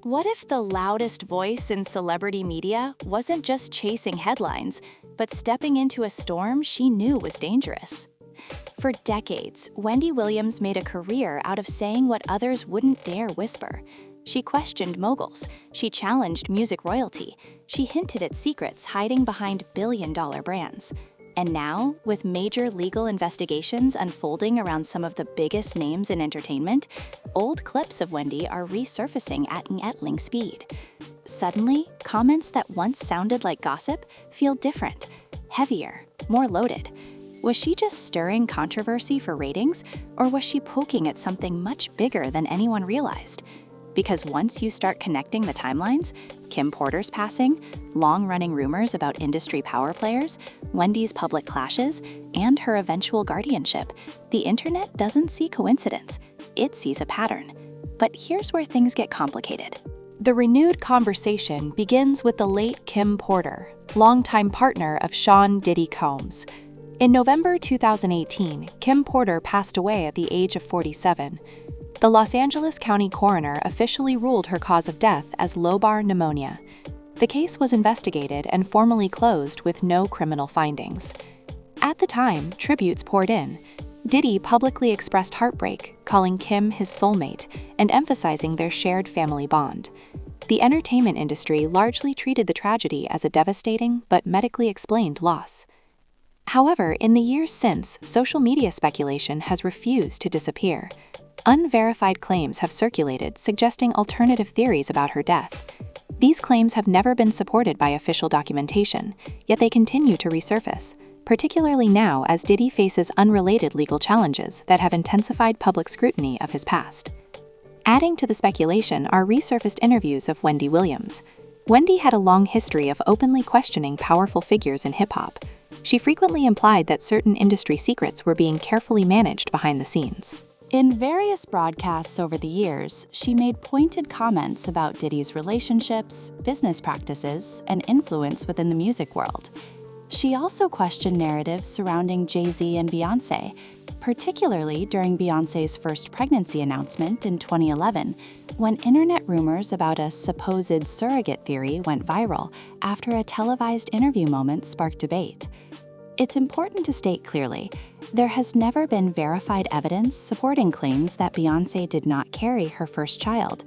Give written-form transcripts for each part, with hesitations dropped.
What if the loudest voice in celebrity media wasn't just chasing headlines, but stepping into a storm she knew was dangerous? For decades, Wendy Williams made a career out of saying what others wouldn't dare whisper. She questioned moguls, she challenged music royalty, she hinted at secrets hiding behind billion-dollar brands. And now, with major legal investigations unfolding around some of the biggest names in entertainment, old clips of Wendy are resurfacing at an lightning speed. Suddenly, comments that once sounded like gossip feel different, heavier, more loaded. Was she just stirring controversy for ratings, or was she poking at something much bigger than anyone realized? Because once you start connecting the timelines, Kim Porter's passing, long-running rumors about industry power players, Wendy's public clashes, and her eventual guardianship, the internet doesn't see coincidence, it sees a pattern. But here's where things get complicated. The renewed conversation begins with the late Kim Porter, longtime partner of Sean Diddy Combs. In November 2018, Kim Porter passed away at the age of 47. The Los Angeles County coroner officially ruled her cause of death as lobar pneumonia. The case was investigated and formally closed with no criminal findings. At the time, tributes poured in. Diddy publicly expressed heartbreak, calling Kim his soulmate and emphasizing their shared family bond. The entertainment industry largely treated the tragedy as a devastating but medically explained loss. However, in the years since, social media speculation has refused to disappear. Unverified claims have circulated suggesting alternative theories about her death. These claims have never been supported by official documentation, yet they continue to resurface, particularly now as Diddy faces unrelated legal challenges that have intensified public scrutiny of his past. Adding to the speculation are resurfaced interviews of Wendy Williams. Wendy had a long history of openly questioning powerful figures in hip-hop. She frequently implied that certain industry secrets were being carefully managed behind the scenes. In various broadcasts over the years, she made pointed comments about Diddy's relationships, business practices, and influence within the music world. She also questioned narratives surrounding Jay-Z and Beyoncé, particularly during Beyoncé's first pregnancy announcement in 2011, when internet rumors about a supposed surrogate theory went viral after a televised interview moment sparked debate. It's important to state clearly, there has never been verified evidence supporting claims that Beyoncé did not carry her first child.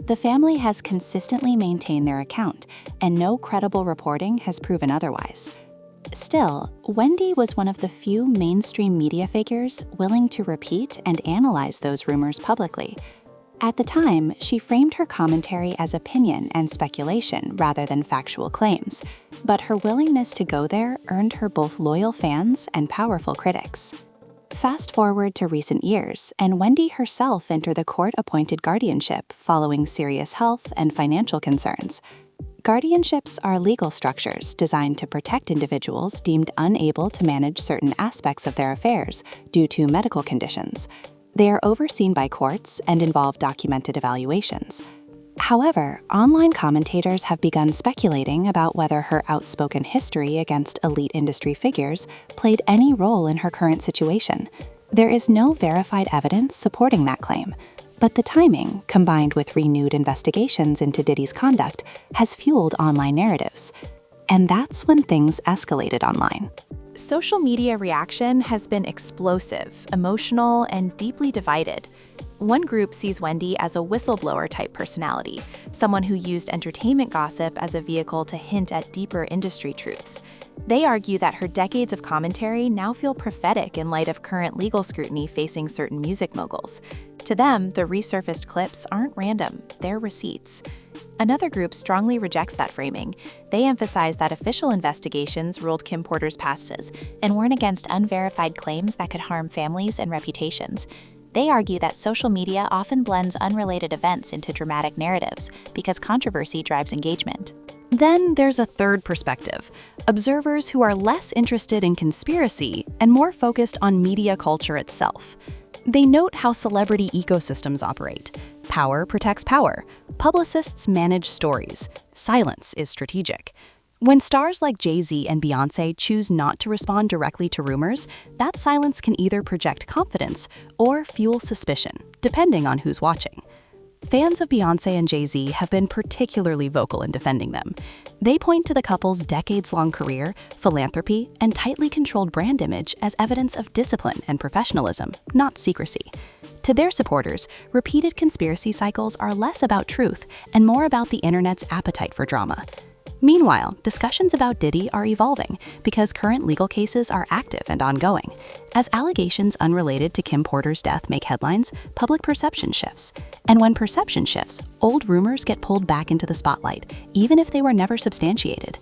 The family has consistently maintained their account, and no credible reporting has proven otherwise. Still, Wendy was one of the few mainstream media figures willing to repeat and analyze those rumors publicly. At the time, she framed her commentary as opinion and speculation rather than factual claims, but her willingness to go there earned her both loyal fans and powerful critics. Fast forward to recent years, and Wendy herself entered the court-appointed guardianship following serious health and financial concerns. Guardianships are legal structures designed to protect individuals deemed unable to manage certain aspects of their affairs due to medical conditions. They are overseen by courts and involve documented evaluations. However, online commentators have begun speculating about whether her outspoken history against elite industry figures played any role in her current situation. There is no verified evidence supporting that claim, but the timing, combined with renewed investigations into Diddy's conduct, has fueled online narratives. And that's when things escalated online. Social media reaction has been explosive, emotional, and deeply divided. One group sees Wendy as a whistleblower-type personality, someone who used entertainment gossip as a vehicle to hint at deeper industry truths. They argue that her decades of commentary now feel prophetic in light of current legal scrutiny facing certain music moguls. To them, the resurfaced clips aren't random, they're receipts. Another group strongly rejects that framing. They emphasize that official investigations ruled Kim Porter's passes and warn against unverified claims that could harm families and reputations. They argue that social media often blends unrelated events into dramatic narratives because controversy drives engagement. Then there's a third perspective, observers who are less interested in conspiracy and more focused on media culture itself. They note how celebrity ecosystems operate. Power protects power. Publicists manage stories. Silence is strategic. When stars like Jay-Z and Beyoncé choose not to respond directly to rumors, that silence can either project confidence or fuel suspicion, depending on who's watching. Fans of Beyoncé and Jay-Z have been particularly vocal in defending them. They point to the couple's decades-long career, philanthropy, and tightly controlled brand image as evidence of discipline and professionalism, not secrecy. To their supporters, repeated conspiracy cycles are less about truth and more about the internet's appetite for drama. Meanwhile, discussions about Diddy are evolving because current legal cases are active and ongoing. As allegations unrelated to Kim Porter's death make headlines, public perception shifts. And when perception shifts, old rumors get pulled back into the spotlight, even if they were never substantiated.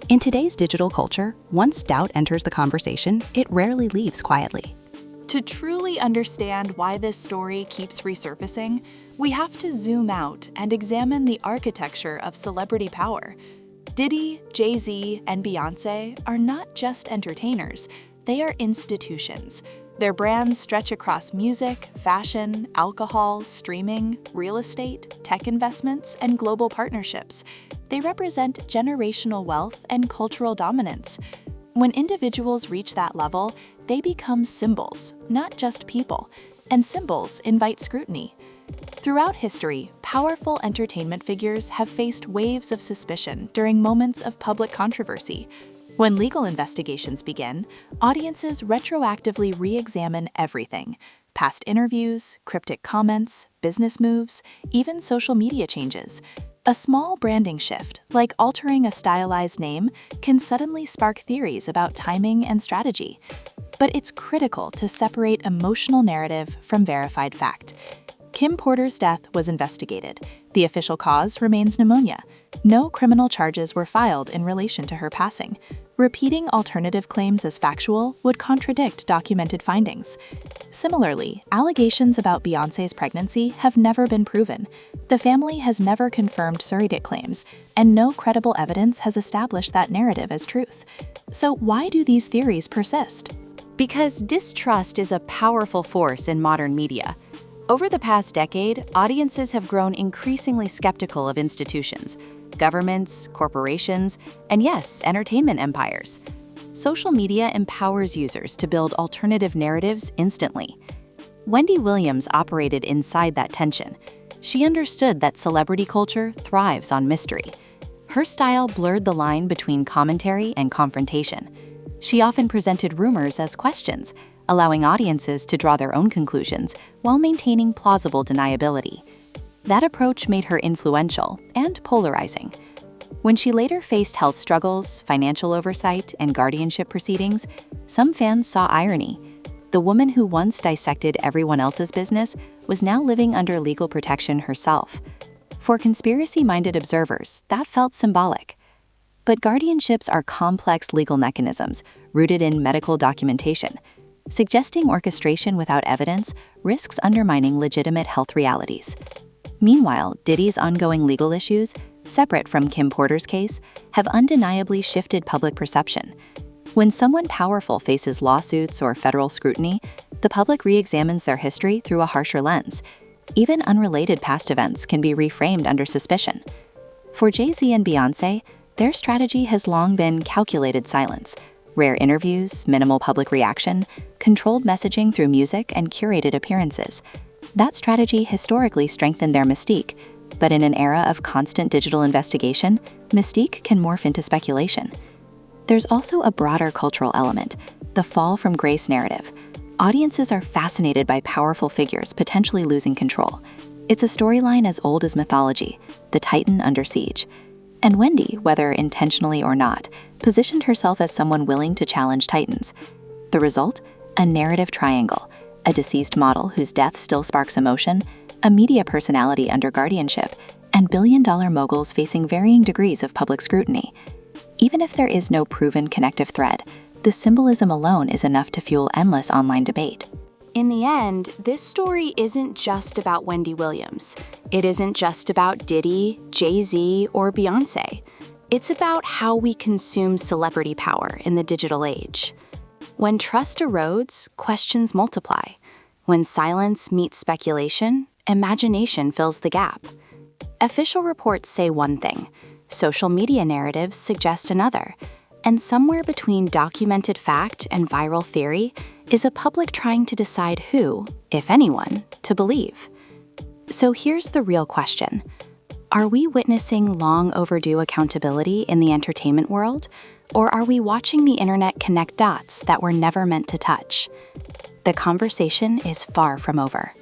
In today's digital culture, once doubt enters the conversation, it rarely leaves quietly. To truly understand why this story keeps resurfacing, we have to zoom out and examine the architecture of celebrity power. Diddy, Jay-Z, and Beyoncé are not just entertainers, they are institutions. Their brands stretch across music, fashion, alcohol, streaming, real estate, tech investments, and global partnerships. They represent generational wealth and cultural dominance. When individuals reach that level, they become symbols, not just people, and symbols invite scrutiny. Throughout history, powerful entertainment figures have faced waves of suspicion during moments of public controversy. When legal investigations begin, audiences retroactively re-examine everything: past interviews, cryptic comments, business moves, even social media changes. A small branding shift, like altering a stylized name, can suddenly spark theories about timing and strategy. But it's critical to separate emotional narrative from verified fact. Kim Porter's death was investigated. The official cause remains pneumonia. No criminal charges were filed in relation to her passing. Repeating alternative claims as factual would contradict documented findings. Similarly, allegations about Beyoncé's pregnancy have never been proven. The family has never confirmed surrogate claims, and no credible evidence has established that narrative as truth. So why do these theories persist? Because distrust is a powerful force in modern media. Over the past decade, audiences have grown increasingly skeptical of institutions, governments, corporations, and yes, entertainment empires. Social media empowers users to build alternative narratives instantly. Wendy Williams operated inside that tension. She understood that celebrity culture thrives on mystery. Her style blurred the line between commentary and confrontation. She often presented rumors as questions, allowing audiences to draw their own conclusions while maintaining plausible deniability. That approach made her influential and polarizing. When she later faced health struggles, financial oversight, and guardianship proceedings, some fans saw irony. The woman who once dissected everyone else's business was now living under legal protection herself. For conspiracy-minded observers, that felt symbolic. But guardianships are complex legal mechanisms rooted in medical documentation. Suggesting orchestration without evidence risks undermining legitimate health realities. Meanwhile, Diddy's ongoing legal issues, separate from Kim Porter's case, have undeniably shifted public perception. When someone powerful faces lawsuits or federal scrutiny, the public re-examines their history through a harsher lens. Even unrelated past events can be reframed under suspicion. For Jay-Z and Beyoncé, their strategy has long been calculated silence. Rare interviews, minimal public reaction, controlled messaging through music, and curated appearances. That strategy historically strengthened their mystique, but in an era of constant digital investigation, mystique can morph into speculation. There's also a broader cultural element, the fall from grace narrative. Audiences are fascinated by powerful figures potentially losing control. It's a storyline as old as mythology, the Titan under siege. And Wendy, whether intentionally or not, positioned herself as someone willing to challenge titans. The result? A narrative triangle: a deceased model whose death still sparks emotion, a media personality under guardianship, and billion-dollar moguls facing varying degrees of public scrutiny. Even if there is no proven connective thread, the symbolism alone is enough to fuel endless online debate. In the end, this story isn't just about Wendy Williams. It isn't just about Diddy, Jay-Z, or Beyoncé. It's about how we consume celebrity power in the digital age. When trust erodes, questions multiply. When silence meets speculation, imagination fills the gap. Official reports say one thing, social media narratives suggest another, and somewhere between documented fact and viral theory is a public trying to decide who, if anyone, to believe. So here's the real question. Are we witnessing long overdue accountability in the entertainment world, or are we watching the internet connect dots that were never meant to touch? The conversation is far from over.